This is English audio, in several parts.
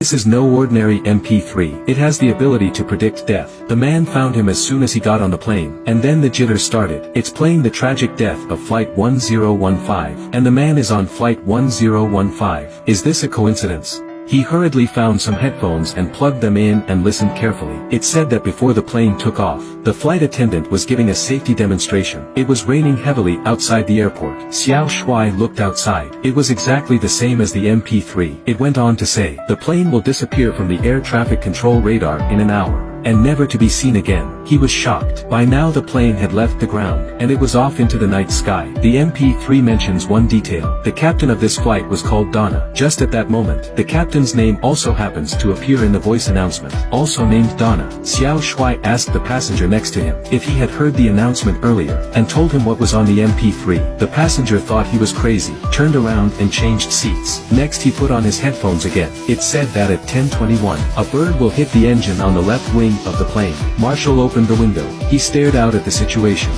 This is no ordinary MP3. It has the ability to predict death. The man found him as soon as he got on the plane, and then the jitter started. It's playing the tragic death of Flight 1015, and the man is on Flight 1015. Is this a coincidence? He hurriedly found some headphones and plugged them in and listened carefully. It said that before the plane took off, the flight attendant was giving a safety demonstration. It was raining heavily outside the airport. Xiao Shuai looked outside. It was exactly the same as the MP3. It went on to say, the plane will disappear from the air traffic control radar in an hour, and never to be seen again. He was shocked. By now the plane had left the ground, and it was off into the night sky. The MP3 mentions one detail. The captain of this flight was called Donna. Just at that moment, the captain's name also happens to appear in the voice announcement, also named Donna. Xiao Shuai asked the passenger next to him if he had heard the announcement earlier, and told him what was on the MP3. The passenger thought he was crazy, turned around and changed seats. Next he put on his headphones again. It said that at 10:21, a bird will hit the engine on the left wing of the plane. Marshall opened the window. He stared out at the situation.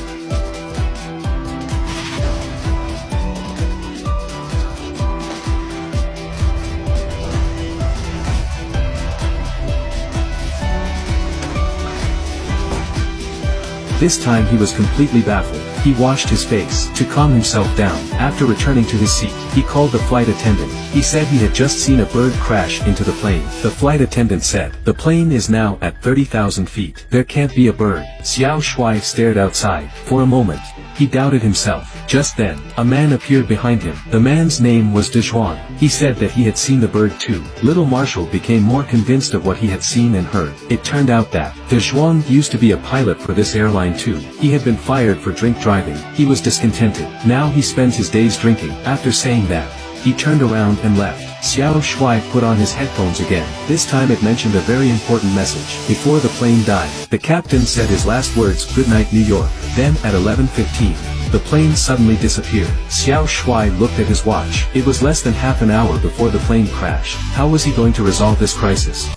This time he was completely baffled. He washed his face to calm himself down. After returning to his seat, he called the flight attendant. He said he had just seen a bird crash into the plane. The flight attendant said, the plane is now at 30,000 feet. There can't be a bird. Xiao Shuai stared outside. For a moment, he doubted himself. Just then, a man appeared behind him. The man's name was De Zhuang. He said that he had seen the bird too. Little Marshall became more convinced of what he had seen and heard. It turned out that De Zhuang used to be a pilot for this airline too. He had been fired for drink driving. He was discontented. Now he spends his days drinking. After saying that, he turned around and left. Xiao Shuai put on his headphones again. This time it mentioned a very important message. Before the plane died, the captain said his last words, "Good night, New York." Then at 11:15, the plane suddenly disappeared. Xiao Shuai looked at his watch. It was less than half an hour before the plane crashed. How was he going to resolve this crisis?